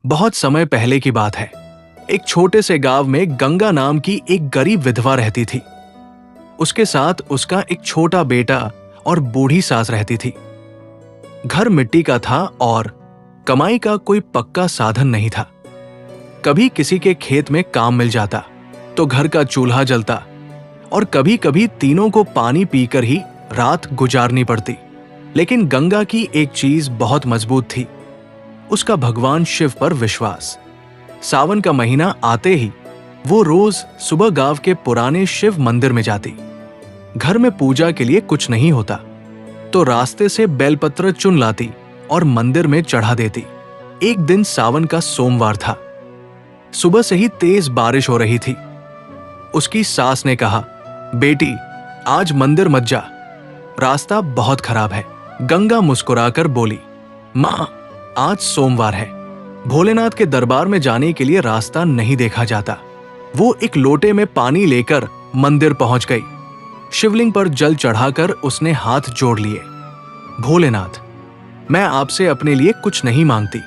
बहुत समय पहले की बात है। एक छोटे से गांव में गंगा नाम की एक गरीब विधवा रहती थी। उसके साथ उसका एक छोटा बेटा और बूढ़ी सास रहती थी। घर मिट्टी का था और कमाई का कोई पक्का साधन नहीं था। कभी किसी के खेत में काम मिल जाता तो घर का चूल्हा जलता और कभी कभी तीनों को पानी पीकर ही रात गुजारनी पड़ती। लेकिन गंगा की एक चीज बहुत मजबूत थी, उसका भगवान शिव पर विश्वास। सावन का महीना आते ही वो रोज सुबह गांव के पुराने शिव मंदिर में जाती। घर में पूजा के लिए कुछ नहीं होता तो रास्ते से बेलपत्र चुन लाती और मंदिर में चढ़ा देती। एक दिन सावन का सोमवार था। सुबह से ही तेज बारिश हो रही थी। उसकी सास ने कहा, बेटी आज मंदिर मत जा, रास्ता बहुत खराब है। गंगा मुस्कुराकर बोली, मां आज सोमवार है, भोलेनाथ के दरबार में जाने के लिए रास्ता नहीं देखा जाता। वो एक लोटे में पानी लेकर मंदिर पहुंच गई। शिवलिंग पर जल चढ़ाकर उसने हाथ जोड़ लिए। भोलेनाथ, मैं आपसे अपने लिए कुछ नहीं मांगती,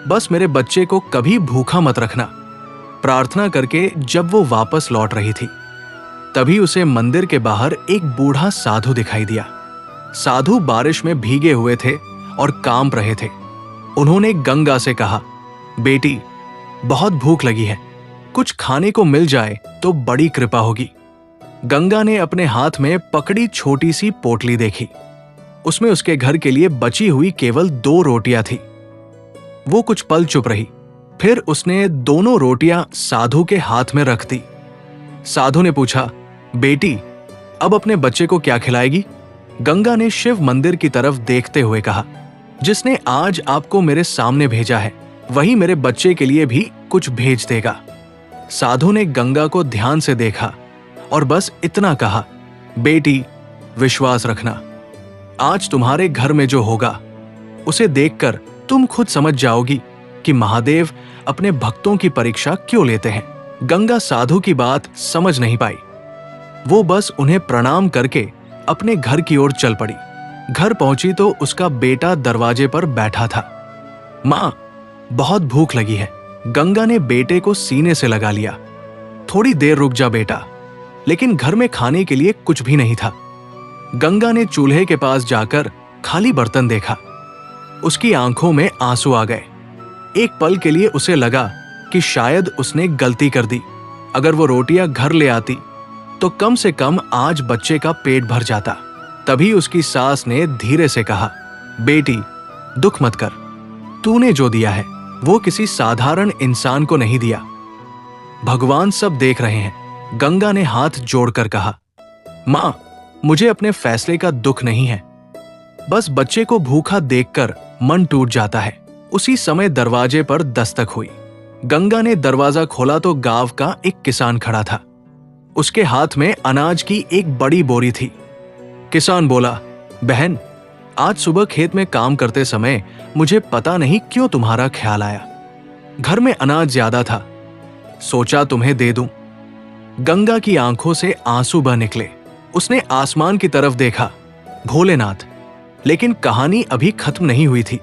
बस मेरे बच्चे को कभी भूखा मत रखना। प्रार्थना करके जब वो वापस लौट रही थी तभी उसे मंदिर के बाहर एक बूढ़ा साधु दिखाई दिया। साधु बारिश में भीगे हुए थे और कांप रहे थे। उन्होंने गंगा से कहा, बेटी बहुत भूख लगी है, कुछ खाने को मिल जाए तो बड़ी कृपा होगी। गंगा ने अपने हाथ में पकड़ी छोटी सी पोटली देखी। उसमें उसके घर के लिए बची हुई केवल 2 रोटियां थी। वो कुछ पल चुप रही, फिर उसने दोनों रोटियां साधु के हाथ में रख दी। साधु ने पूछा, बेटी अब अपने बच्चे को क्या खिलाएगी? गंगा ने शिव मंदिर की तरफ देखते हुए कहा, जिसने आज आपको मेरे सामने भेजा है वही मेरे बच्चे के लिए भी कुछ भेज देगा। साधु ने गंगा को ध्यान से देखा और बस इतना कहा, बेटी विश्वास रखना, आज तुम्हारे घर में जो होगा उसे देखकर तुम खुद समझ जाओगी कि महादेव अपने भक्तों की परीक्षा क्यों लेते हैं। गंगा साधु की बात समझ नहीं पाई। वो बस उन्हें प्रणाम करके अपने घर की ओर चल पड़ी। घर पहुंची तो उसका बेटा दरवाजे पर बैठा था। मां बहुत भूख लगी है। गंगा ने बेटे को सीने से लगा लिया। थोड़ी देर रुक जा बेटा। लेकिन घर में खाने के लिए कुछ भी नहीं था। गंगा ने चूल्हे के पास जाकर खाली बर्तन देखा। उसकी आंखों में आंसू आ गए। एक पल के लिए उसे लगा कि शायद उसने गलती कर दी। अगर वो रोटियां घर ले आती तो कम से कम आज बच्चे का पेट भर जाता। तभी उसकी सास ने धीरे से कहा, बेटी दुख मत कर, तूने जो दिया है वो किसी साधारण इंसान को नहीं दिया, भगवान सब देख रहे हैं। गंगा ने हाथ जोड़कर कहा, मां मुझे अपने फैसले का दुख नहीं है, बस बच्चे को भूखा देखकर मन टूट जाता है। उसी समय दरवाजे पर दस्तक हुई। गंगा ने दरवाजा खोला तो गांव का एक किसान खड़ा था। उसके हाथ में अनाज की एक बड़ी बोरी थी। किसान बोला, बहन आज सुबह खेत में काम करते समय मुझे पता नहीं क्यों तुम्हारा ख्याल आया। घर में अनाज ज्यादा था, सोचा तुम्हें दे दूं। गंगा की आंखों से आंसू बह निकले। उसने आसमान की तरफ देखा, भोलेनाथ। लेकिन कहानी अभी खत्म नहीं हुई थी।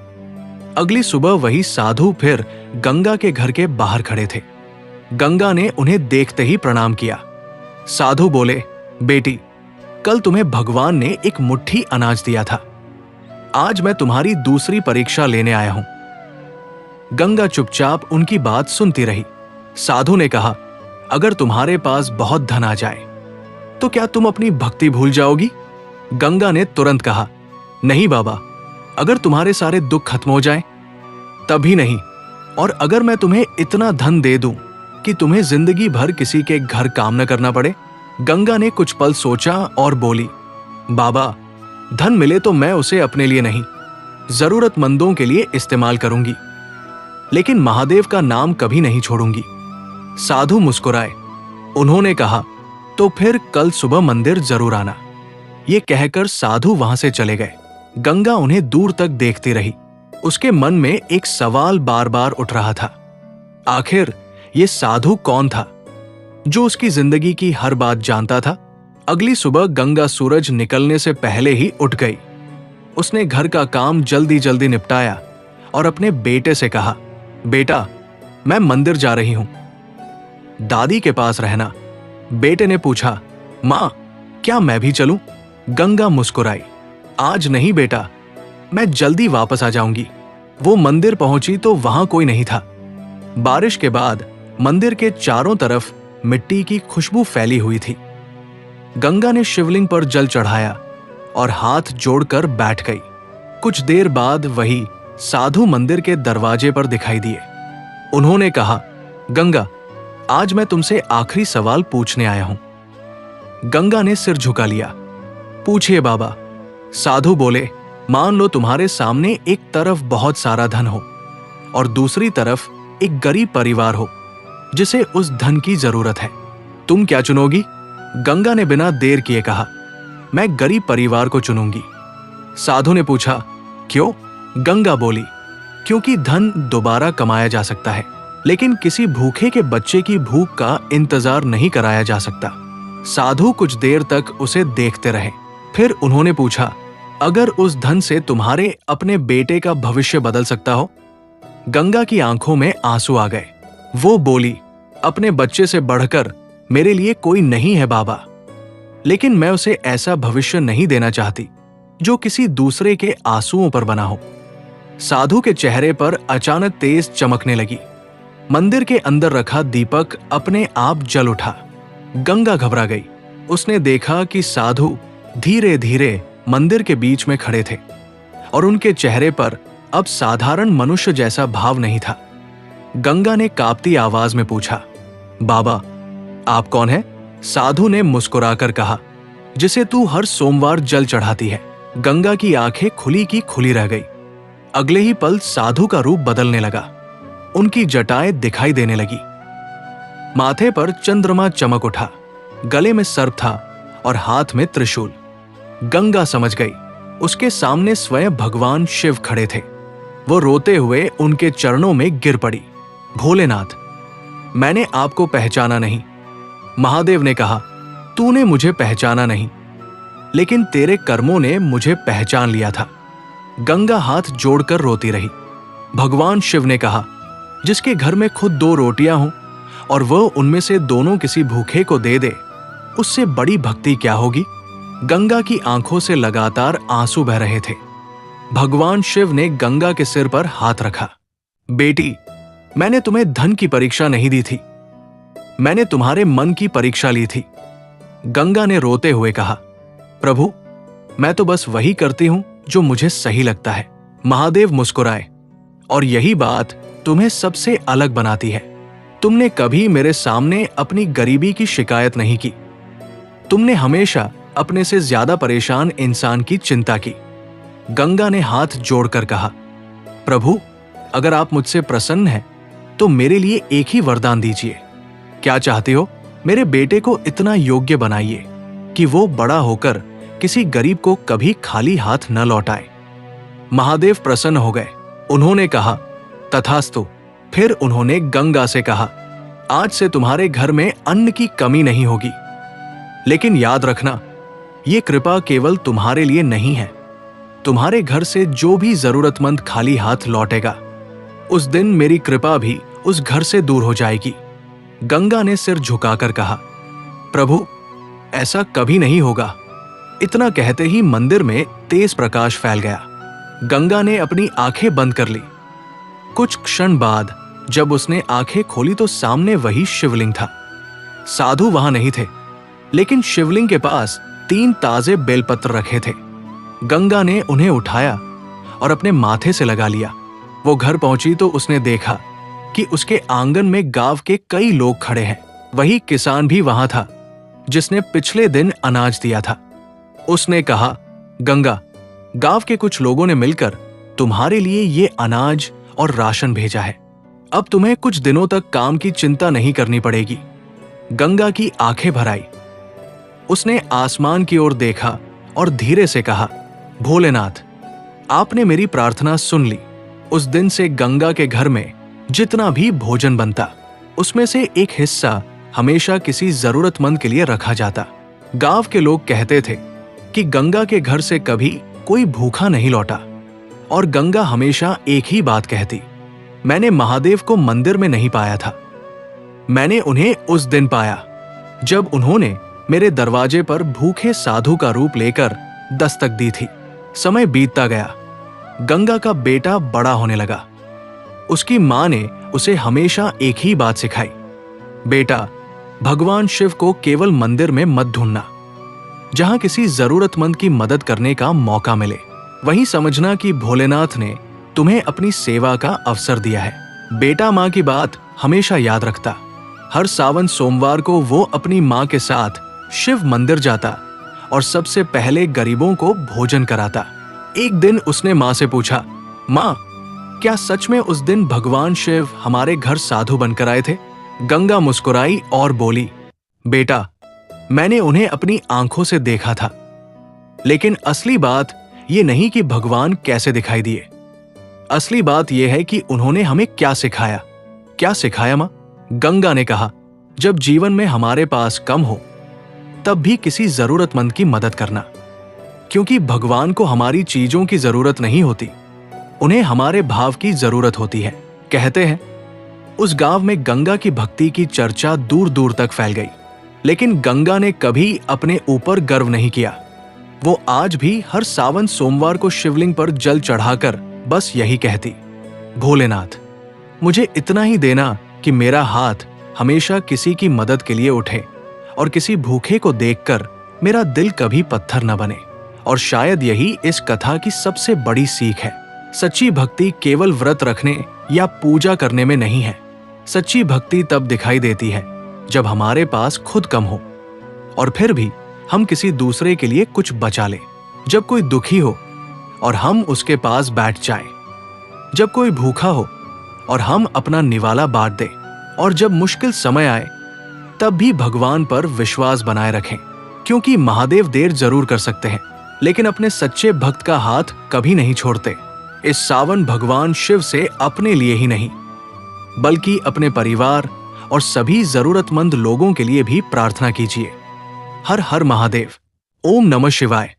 अगली सुबह वही साधु फिर गंगा के घर के बाहर खड़े थे। गंगा ने उन्हें देखते ही प्रणाम किया। साधु बोले, बेटी कल तुम्हें भगवान ने एक मुट्ठी अनाज दिया था, आज मैं तुम्हारी दूसरी परीक्षा लेने आया हूं। गंगा चुपचाप उनकी बात सुनती रही। साधु ने कहा, अगर तुम्हारे पास बहुत धन आ जाए तो क्या तुम अपनी भक्ति भूल जाओगी? गंगा ने तुरंत कहा, नहीं बाबा, अगर तुम्हारे सारे दुख खत्म हो जाएं तभी नहीं, और अगर मैं तुम्हें इतना धन दे दूं कि तुम्हें जिंदगी भर किसी के घर काम न करना पड़े। गंगा ने कुछ पल सोचा और बोली, बाबा धन मिले तो मैं उसे अपने लिए नहीं, जरूरतमंदों के लिए इस्तेमाल करूंगी, लेकिन महादेव का नाम कभी नहीं छोड़ूंगी। साधु मुस्कुराए। उन्होंने कहा, तो फिर कल सुबह मंदिर जरूर आना। ये कहकर साधु वहां से चले गए। गंगा उन्हें दूर तक देखती रही। उसके मन में एक सवाल बार बार उठ रहा था, आखिर ये साधु कौन था जो उसकी जिंदगी की हर बात जानता था? अगली सुबह गंगा सूरज निकलने से पहले ही उठ गई। उसने घर का काम जल्दी जल्दी निपटाया और अपने बेटे से कहा, बेटा, मैं मंदिर जा रही हूं, दादी के पास रहना। बेटे ने पूछा, मां, क्या मैं भी चलूं? गंगा मुस्कुराई, आज नहीं बेटा, मैं जल्दी वापस आ जाऊंगी। वो मंदिर पहुंची तो वहां कोई नहीं था। बारिश के बाद मंदिर के चारों तरफ मिट्टी की खुशबू फैली हुई थी। गंगा ने शिवलिंग पर जल चढ़ाया और हाथ जोड़कर बैठ गई। कुछ देर बाद वही साधु मंदिर के दरवाजे पर दिखाई दिए। उन्होंने कहा, गंगा, आज मैं तुमसे आखिरी सवाल पूछने आया हूं। गंगा ने सिर झुका लिया। पूछिए बाबा। साधु बोले, मान लो तुम्हारे सामने एक तरफ बहुत सारा धन हो और दूसरी तरफ एक गरीब परिवार हो जिसे उस धन की जरूरत है, तुम क्या चुनोगी? गंगा ने बिना देर किए कहा, मैं गरीब परिवार को चुनूंगी। साधु ने पूछा, क्यों? गंगा बोली, क्योंकि धन दोबारा कमाया जा सकता है, लेकिन किसी भूखे के बच्चे की भूख का इंतजार नहीं कराया जा सकता। साधु कुछ देर तक उसे देखते रहे। फिर उन्होंने पूछा, अगर उस धन से तुम्हारे अपने बेटे का भविष्य बदल सकता हो? गंगा की आंखों में आंसू आ गए। वो बोली, अपने बच्चे से बढ़कर मेरे लिए कोई नहीं है बाबा, लेकिन मैं उसे ऐसा भविष्य नहीं देना चाहती जो किसी दूसरे के आंसुओं पर बना हो। साधु के चेहरे पर अचानक तेज चमकने लगी। मंदिर के अंदर रखा दीपक अपने आप जल उठा। गंगा घबरा गई। उसने देखा कि साधु धीरे धीरे मंदिर के बीच में खड़े थे और उनके चेहरे पर अब साधारण मनुष्य जैसा भाव नहीं था। गंगा ने कांपती आवाज में पूछा, बाबा, आप कौन हैं? साधु ने मुस्कुराकर कहा, जिसे तू हर सोमवार जल चढ़ाती है। गंगा की आंखें खुली की खुली रह गई। अगले ही पल साधु का रूप बदलने लगा। उनकी जटाएं दिखाई देने लगी। माथे पर चंद्रमा चमक उठा, गले में सर्प था और हाथ में त्रिशूल। गंगा समझ गई, उसके सामने स्वयं भगवान शिव खड़े थे। वो रोते हुए उनके चरणों में गिर पड़ी। भोलेनाथ, मैंने आपको पहचाना नहीं। महादेव ने कहा, तूने मुझे पहचाना नहीं, लेकिन तेरे कर्मों ने मुझे पहचान लिया था। गंगा हाथ जोड़कर रोती रही। भगवान शिव ने कहा, जिसके घर में खुद 2 रोटियां हों और वह उनमें से दोनों किसी भूखे को दे दे, उससे बड़ी भक्ति क्या होगी? गंगा की आंखों से लगातार आंसू बह रहे थे। भगवान शिव ने गंगा के सिर पर हाथ रखा। बेटी, मैंने तुम्हें धन की परीक्षा नहीं दी थी, मैंने तुम्हारे मन की परीक्षा ली थी। गंगा ने रोते हुए कहा, प्रभु, मैं तो बस वही करती हूं जो मुझे सही लगता है। महादेव मुस्कुराए, और यही बात तुम्हें सबसे अलग बनाती है। तुमने कभी मेरे सामने अपनी गरीबी की शिकायत नहीं की। तुमने हमेशा अपने से ज्यादा परेशान इंसान की चिंता की। गंगा ने हाथ जोड़कर कहा, प्रभु, अगर आप मुझसे प्रसन्न हैं तो मेरे लिए एक ही वरदान दीजिए। क्या चाहते हो? मेरे बेटे को इतना योग्य बनाइए कि वो बड़ा होकर किसी गरीब को कभी खाली हाथ न लौटाए। महादेव प्रसन्न हो गए। उन्होंने कहा, तथास्तु। फिर उन्होंने गंगा से कहा, आज से तुम्हारे घर में अन्न की कमी नहीं होगी, लेकिन याद रखना, ये कृपा केवल तुम्हारे लिए नहीं है। तुम्हारे घर से जो भी जरूरतमंद खाली हाथ लौटेगा, उस दिन मेरी कृपा भी उस घर से दूर हो जाएगी। गंगा ने सिर झुकाकर कहा, प्रभु, ऐसा कभी नहीं होगा। इतना कहते ही मंदिर में तेज प्रकाश फैल गया। गंगा ने अपनी आंखें बंद कर ली। कुछ क्षण बाद जब उसने आंखें खोली तो सामने वही शिवलिंग था। साधु वहां नहीं थे, लेकिन शिवलिंग के पास 3 ताजे बेलपत्र रखे थे। गंगा ने उन्हें उठाया और अपने माथे से लगा लिया। वो घर पहुंची तो उसने देखा कि उसके आंगन में गांव के कई लोग खड़े हैं। वही किसान भी वहां था जिसने पिछले दिन अनाज दिया था। उसने कहा, गंगा, गांव के कुछ लोगों ने मिलकर तुम्हारे लिए ये अनाज और राशन भेजा है। अब तुम्हें कुछ दिनों तक काम की चिंता नहीं करनी पड़ेगी। गंगा की आंखें भर आई। उसने आसमान की ओर देखा और धीरे से कहा, भोलेनाथ, आपने मेरी प्रार्थना सुन ली। उस दिन से गंगा के घर में जितना भी भोजन बनता, उसमें से एक हिस्सा हमेशा किसी जरूरतमंद के लिए रखा जाता। गांव के लोग कहते थे कि गंगा के घर से कभी कोई भूखा नहीं लौटा, और गंगा हमेशा एक ही बात कहती, मैंने महादेव को मंदिर में नहीं पाया था। मैंने उन्हें उस दिन पाया जब उन्होंने मेरे दरवाजे पर भूखे साधु का रूप लेकर दस्तक दी थी। समय बीतता गया। गंगा का बेटा बड़ा होने लगा। उसकी मां ने उसे हमेशा एक ही बात सिखाई, बेटा, भगवान शिव को केवल मंदिर में मत ढूंढना। जहां किसी जरूरतमंद की मदद करने का मौका मिले वहीं समझना कि भोलेनाथ ने तुम्हें अपनी सेवा का अवसर दिया है। बेटा मां की बात हमेशा याद रखता। हर सावन सोमवार को वो अपनी मां के साथ शिव मंदिर जाता और सबसे पहले गरीबों को भोजन कराता। एक दिन उसने मां से पूछा, मां, क्या सच में उस दिन भगवान शिव हमारे घर साधु बनकर आए थे? गंगा मुस्कुराई और बोली, बेटा, मैंने उन्हें अपनी आंखों से देखा था, लेकिन असली बात यह नहीं कि भगवान कैसे दिखाई दिए। असली बात यह है कि उन्होंने हमें क्या सिखाया। क्या सिखाया मां? गंगा ने कहा, जब जीवन में हमारे पास कम हो तब भी किसी जरूरतमंद की मदद करना, क्योंकि भगवान को हमारी चीजों की जरूरत नहीं होती, उन्हें हमारे भाव की जरूरत होती है। कहते हैं उस गांव में गंगा की भक्ति की चर्चा दूर दूर तक फैल गई, लेकिन गंगा ने कभी अपने ऊपर गर्व नहीं किया। वो आज भी हर सावन सोमवार को शिवलिंग पर जल चढ़ाकर बस यही कहती, भोलेनाथ, मुझे इतना ही देना कि मेरा हाथ हमेशा किसी की मदद के लिए उठे और किसी भूखे को देखकर मेरा दिल कभी पत्थर न बने। और शायद यही इस कथा की सबसे बड़ी सीख है। सच्ची भक्ति केवल व्रत रखने या पूजा करने में नहीं है। सच्ची भक्ति तब दिखाई देती है जब हमारे पास खुद कम हो और फिर भी हम किसी दूसरे के लिए कुछ बचा लें। जब कोई दुखी हो और हम उसके पास बैठ जाएं, जब कोई भूखा हो और हम अपना निवाला बांट दें, और जब मुश्किल समय आए तब भी भगवान पर विश्वास बनाए रखें, क्योंकि महादेव देर जरूर कर सकते हैं लेकिन अपने सच्चे भक्त का हाथ कभी नहीं छोड़ते। इस सावन भगवान शिव से अपने लिए ही नहीं बल्कि अपने परिवार और सभी जरूरतमंद लोगों के लिए भी प्रार्थना कीजिए। हर हर महादेव। ओम नमः शिवाय।